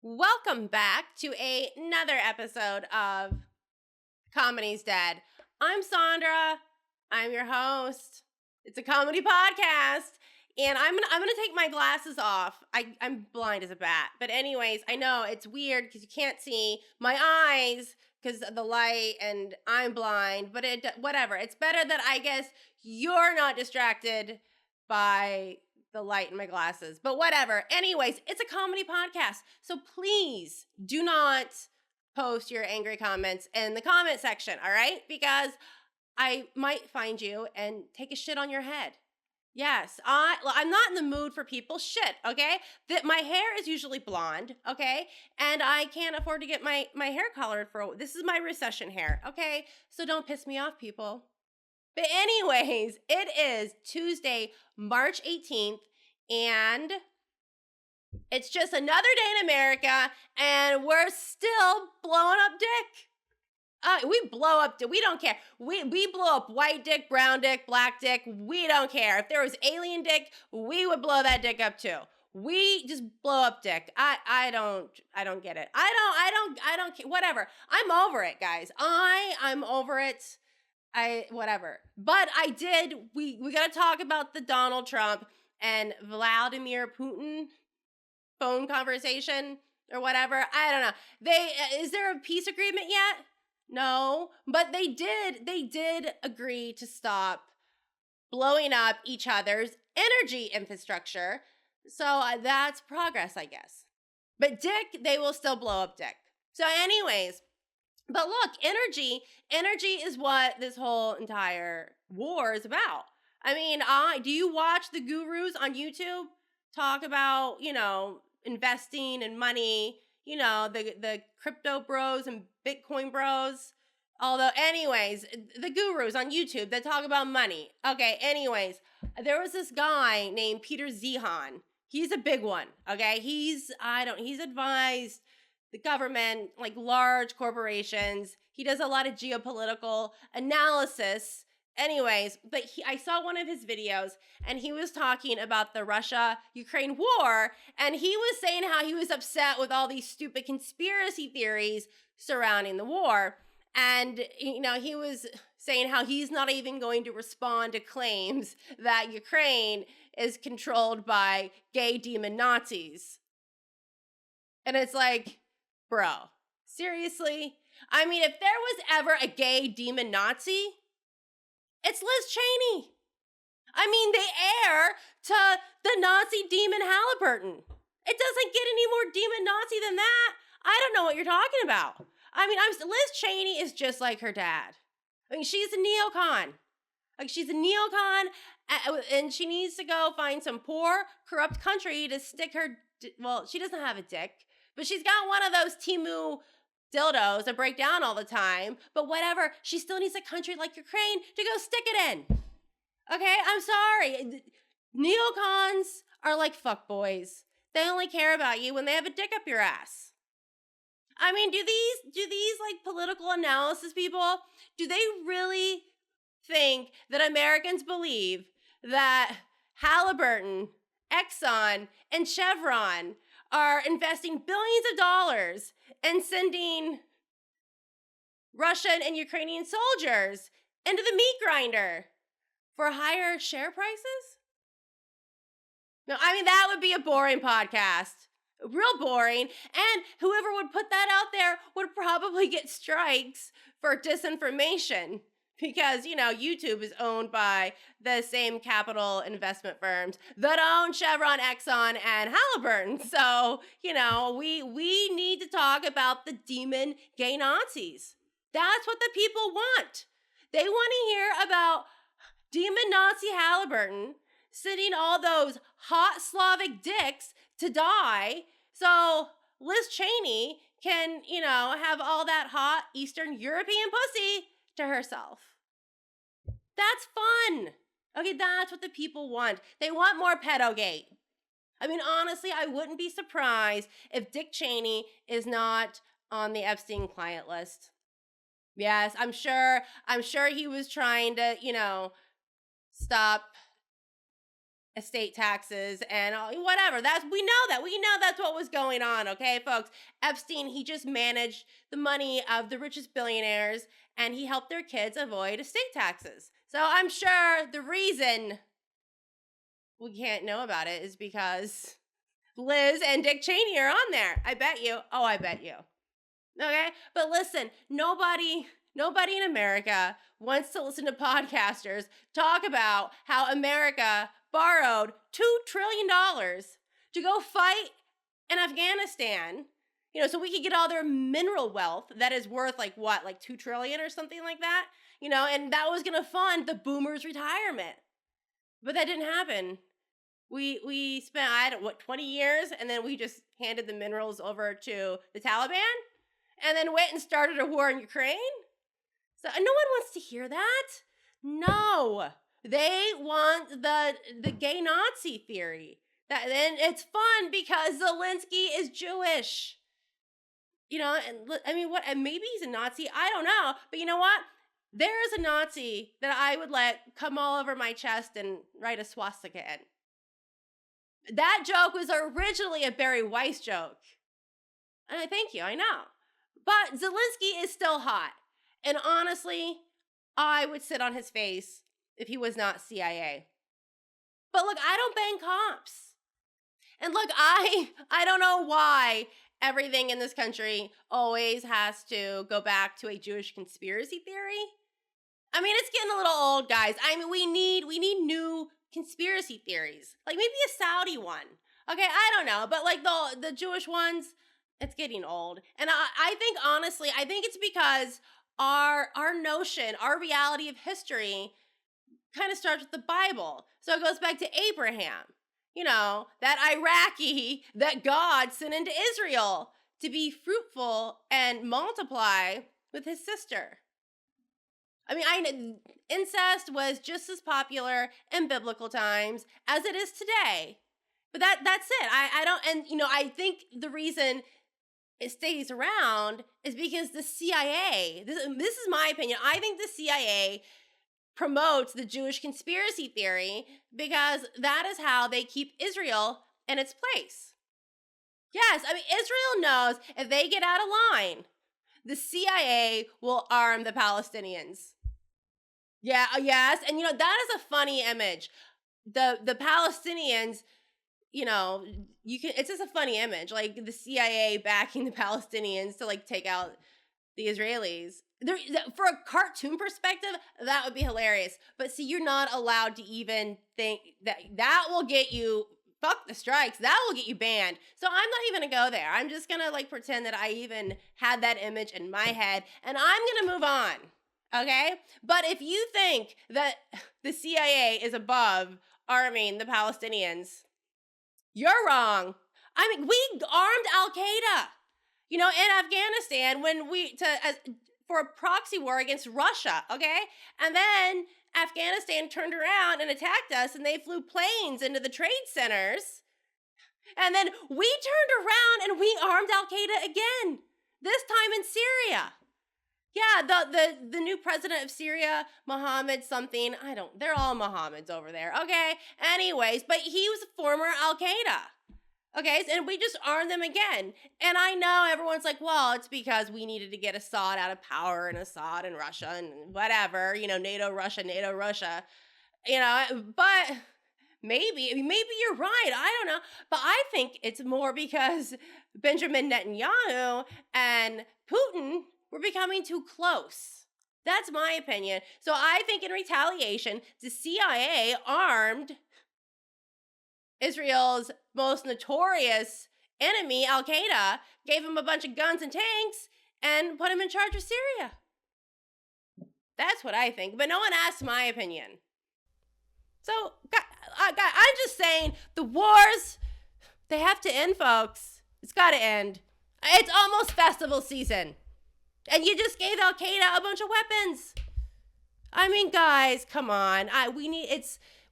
Welcome back to another episode of Comedy's Dead. I'm Saundra. I'm your host. It's a comedy podcast, and I'm gonna take my glasses off. I'm blind as a bat, but anyways, I know it's weird because you can't see my eyes because of the light, and I'm blind. But whatever. It's better that I guess you're not distracted by the light in my glasses, but whatever. Anyways, it's a comedy podcast, so please do not post your angry comments in the comment section, all right? Because I might find you and take a shit on your head. Yes, I'm not in the mood for people's shit, okay? That my hair is usually blonde, okay? And I can't afford to get my hair colored this is my recession hair, okay? So don't piss me off, people. But anyways, it is Tuesday, March 18th, and it's just another day in America, and we're still blowing up dick. We blow up, we don't care. We blow up white dick, brown dick, black dick, we don't care. If there was alien dick, we would blow that dick up too. We just blow up dick. I don't get it. I don't care. Whatever. I'm over it, guys. I'm over it. Whatever. But we got to talk about the Donald Trump and Vladimir Putin phone conversation or whatever. I don't know. Is there a peace agreement yet? No, but they did agree to stop blowing up each other's energy infrastructure. So that's progress, I guess. But dick, they will still blow up dick. So anyways, but look, energy is what this whole entire war is about. I mean, do you watch the gurus on YouTube talk about, investing and money, the crypto bros and Bitcoin bros? Although, anyways, the gurus on YouTube that talk about money. Okay, anyways, there was this guy named Peter Zehan. He's a big one, okay? He's advised the government, like large corporations. He does a lot of geopolitical analysis. Anyways, but I saw one of his videos, and he was talking about the Russia-Ukraine war, and he was saying how he was upset with all these stupid conspiracy theories surrounding the war. And, he was saying how he's not even going to respond to claims that Ukraine is controlled by gay demon Nazis. And it's like, bro, seriously? I mean, if there was ever a gay demon Nazi, it's Liz Cheney. I mean, the heir to the Nazi demon Halliburton. It doesn't get any more demon Nazi than that. I don't know what you're talking about. I mean, Liz Cheney is just like her dad. I mean, she's a neocon. Like, she's a neocon, and she needs to go find some poor, corrupt country to stick her, well, she doesn't have a dick, but she's got one of those Timu dildos that break down all the time. But whatever, she still needs a country like Ukraine to go stick it in. Okay, I'm sorry. Neocons are like fuckboys. They only care about you when they have a dick up your ass. I mean, do these like political analysis people, do they really think that Americans believe that Halliburton, Exxon, and Chevron are investing billions of dollars and sending Russian and Ukrainian soldiers into the meat grinder for higher share prices? No, I mean, that would be a boring podcast. Real boring. And whoever would put that out there would probably get strikes for disinformation. Because, YouTube is owned by the same capital investment firms that own Chevron, Exxon, and Halliburton. So, we need to talk about the demon gay Nazis. That's what the people want. They want to hear about demon Nazi Halliburton sending all those hot Slavic dicks to die so Liz Cheney can, have all that hot Eastern European pussy to herself. That's fun. Okay, that's what the people want. They want more pedogate. I mean, honestly, I wouldn't be surprised if Dick Cheney is not on the Epstein client list. Yes, I'm sure he was trying to, stop estate taxes and whatever. We know that's what was going on, okay, folks? Epstein, he just managed the money of the richest billionaires, and he helped their kids avoid estate taxes. So I'm sure the reason we can't know about it is because Liz and Dick Cheney are on there. I bet you. Oh, I bet you. Okay? But listen, nobody in America wants to listen to podcasters talk about how America borrowed $2 trillion to go fight in Afghanistan, so we could get all their mineral wealth that is worth like $2 trillion or something like that, and that was going to fund the boomers' retirement. But that didn't happen. We spent, 20 years, and then we just handed the minerals over to the Taliban, and then went and started a war in Ukraine? So no one wants to hear that. No. They want the gay Nazi theory. And it's fun because Zelensky is Jewish. And maybe he's a Nazi. I don't know. But you know what? There is a Nazi that I would let come all over my chest and write a swastika in. That joke was originally a Barry Weiss joke. And I thank you, I know. But Zelensky is still hot. And honestly, I would sit on his face if he was not CIA. But look, I don't bang cops. And look, I don't know why everything in this country always has to go back to a Jewish conspiracy theory. I mean, it's getting a little old, guys. I mean, we need new conspiracy theories. Like maybe a Saudi one. Okay, I don't know. But like the Jewish ones, it's getting old. And I think, honestly, it's because our notion, our reality of history kind of starts with the Bible. So it goes back to Abraham, that Iraqi that God sent into Israel to be fruitful and multiply with his sister. I mean, incest was just as popular in biblical times as it is today. But that's it. I think the reason it stays around is because the CIA, this is my opinion, I think the CIA promotes the Jewish conspiracy theory because that is how they keep Israel in its place. Yes, I mean, Israel knows if they get out of line, the CIA will arm the Palestinians. Yeah, yes, and that is a funny image. The Palestinians, it's just a funny image, like the CIA backing the Palestinians to like take out the Israelis. For a cartoon perspective, that would be hilarious. But see, you're not allowed to even think that will get you, fuck the strikes, that will get you banned. So I'm not even gonna go there. I'm just gonna like pretend that I even had that image in my head, and I'm gonna move on, okay? But if you think that the CIA is above arming the Palestinians, you're wrong. I mean, we armed Al-Qaeda, in Afghanistan for a proxy war against Russia, okay? And then Afghanistan turned around and attacked us, and they flew planes into the trade centers. And then we turned around and we armed Al-Qaeda again, this time in Syria. Yeah, the new president of Syria, Mohammed something, they're all Mohammeds over there, okay? Anyways, but he was a former Al-Qaeda. Okay, and we just armed them again. And I know everyone's like, well, it's because we needed to get Assad out of power, and Assad and Russia and whatever, NATO, Russia. But maybe you're right. I don't know. But I think it's more because Benjamin Netanyahu and Putin were becoming too close. That's my opinion. So I think in retaliation, the CIA armed Israel's most notorious enemy, Al-Qaeda, gave him a bunch of guns and tanks and put him in charge of Syria. That's what I think, but no one asked my opinion. So, I'm just saying, the wars, they have to end, folks. It's got to end. It's almost festival season, and you just gave Al-Qaeda a bunch of weapons. I mean, guys, come on.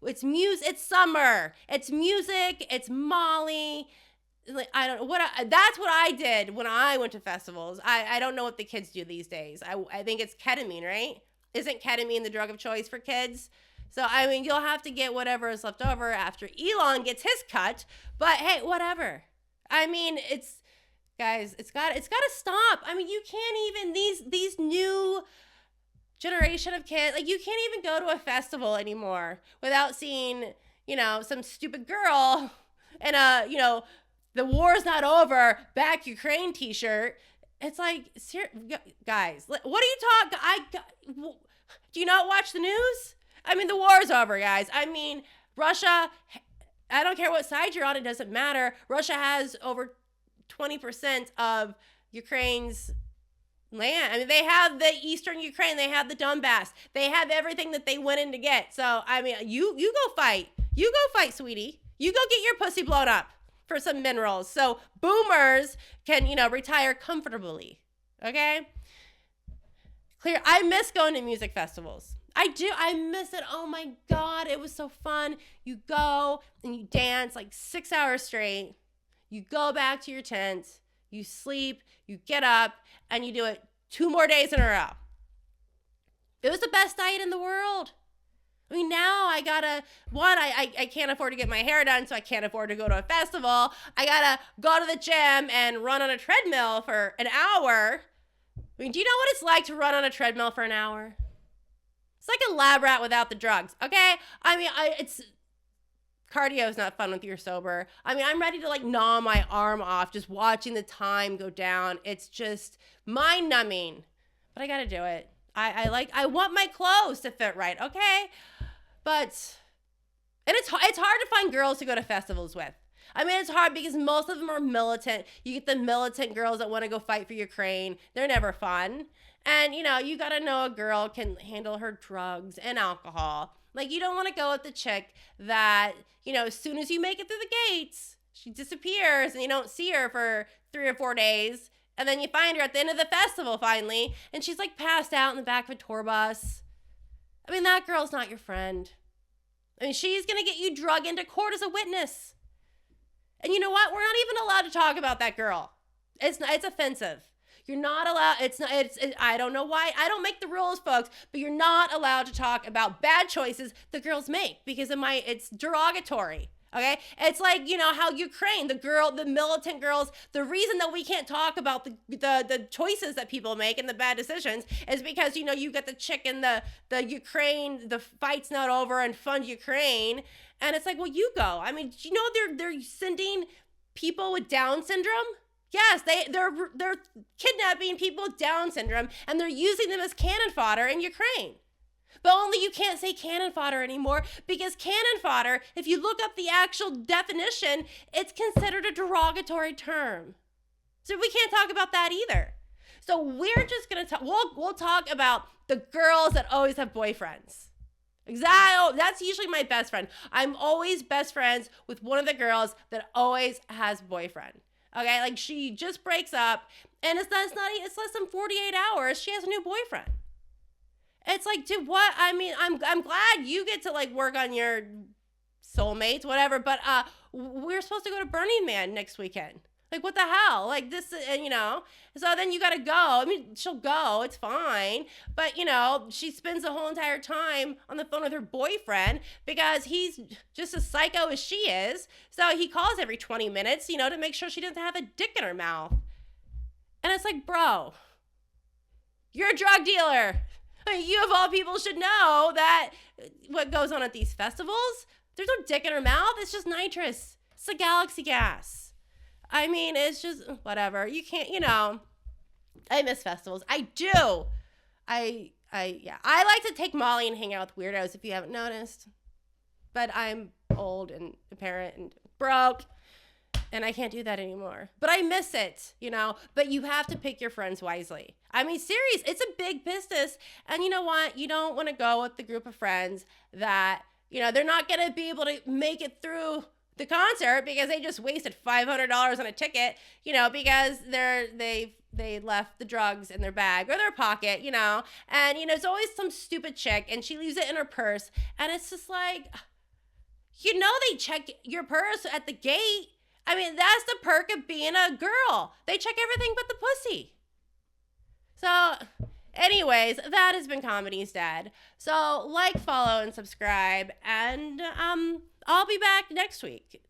It's music. It's summer. It's music. It's Molly. I don't know that's what I did when I went to festivals. I don't know what the kids do these days. I think it's ketamine, right? Isn't ketamine the drug of choice for kids? So, I mean, you'll have to get whatever is left over after Elon gets his cut. But hey, whatever. I mean, guys, it's got to stop. I mean, you can't even these new generation of kids, like, you can't even go to a festival anymore without seeing, some stupid girl in a, the war's not over, back Ukraine t-shirt. It's like, guys, what are you talking? Do you not watch the news? I mean, the war's over, guys. I mean, Russia, I don't care what side you're on, it doesn't matter. Russia has over 20% of Ukraine's land. I mean, they have the eastern Ukraine, they have the Donbass, they have everything that they went in to get. So, I mean, you go fight. You go fight, sweetie. You go get your pussy blown up for some minerals so boomers can, retire comfortably. Okay? Clear. I miss going to music festivals. I do. I miss it. Oh my God. It was so fun. You go and you dance like 6 hours straight. You go back to your tent. You sleep. You get up and you do it 2 more days in a row. It was the best diet in the world. I mean, now I gotta, I can't afford to get my hair done, so I can't afford to go to a festival. I gotta go to the gym and run on a treadmill for an hour. I mean, do you know what it's like to run on a treadmill for an hour? It's like a lab rat without the drugs, okay? I mean, cardio is not fun when you're sober. I mean, I'm ready to like gnaw my arm off just watching the time go down. It's just mind numbing, but I gotta do it. I want my clothes to fit right, okay? But, and it's hard to find girls to go to festivals with. I mean, it's hard because most of them are militant. You get the militant girls that want to go fight for Ukraine. They're never fun. And, you got to know a girl can handle her drugs and alcohol. Like, you don't want to go with the chick that, as soon as you make it through the gates, she disappears and you don't see her for 3 or 4 days. And then you find her at the end of the festival finally, and she's like passed out in the back of a tour bus. I mean, that girl's not your friend. I mean, she's going to get you drug into court as a witness. And you know what? We're not even allowed to talk about that girl. It's offensive. You're not allowed. I don't know why. I don't make the rules, folks, but you're not allowed to talk about bad choices the girls make because it's derogatory. Okay? It's like, how Ukraine, the militant girls, the reason that we can't talk about the choices that people make and the bad decisions is because, you got the chick in the Ukraine, the fight's not over and fund Ukraine. And it's like, well, you go. I mean, they're sending people with Down syndrome? Yes, they're kidnapping people with Down syndrome and they're using them as cannon fodder in Ukraine. But only you can't say cannon fodder anymore because cannon fodder, if you look up the actual definition, it's considered a derogatory term. So we can't talk about that either. So we're just going to talk, we'll talk about the girls that always have boyfriends. Exactly. That's usually my best friend. I'm always best friends with one of the girls that always has boyfriend. Okay, like she just breaks up and it's less than 48 hours. She has a new boyfriend. It's like, dude, what? I mean, I'm glad you get to like work on your soulmates, whatever. But we're supposed to go to Burning Man next weekend. Like, what the hell? Like this, and so then you got to go. I mean, she'll go. It's fine. But, she spends the whole entire time on the phone with her boyfriend because he's just as psycho as she is. So he calls every 20 minutes, to make sure she doesn't have a dick in her mouth. And it's like, bro, you're a drug dealer. I mean, you of all people should know that what goes on at these festivals, there's no dick in her mouth. It's just nitrous. It's a galaxy gas. I mean, it's just whatever. You can't, I miss festivals. I do. I like to take Molly and hang out with weirdos if you haven't noticed. But I'm old and a parent and broke. And I can't do that anymore. But I miss it, But you have to pick your friends wisely. I mean, serious. It's a big business. And you know what? You don't want to go with the group of friends that, they're not going to be able to make it through the concert because they just wasted $500 on a ticket, because they left the drugs in their bag or their pocket, And, it's always some stupid chick and she leaves it in her purse. And it's just like, they check your purse at the gate. I mean, that's the perk of being a girl. They check everything but the pussy. So Anyways, that has been Comedy's Dead. So like, follow, and subscribe, and I'll be back next week.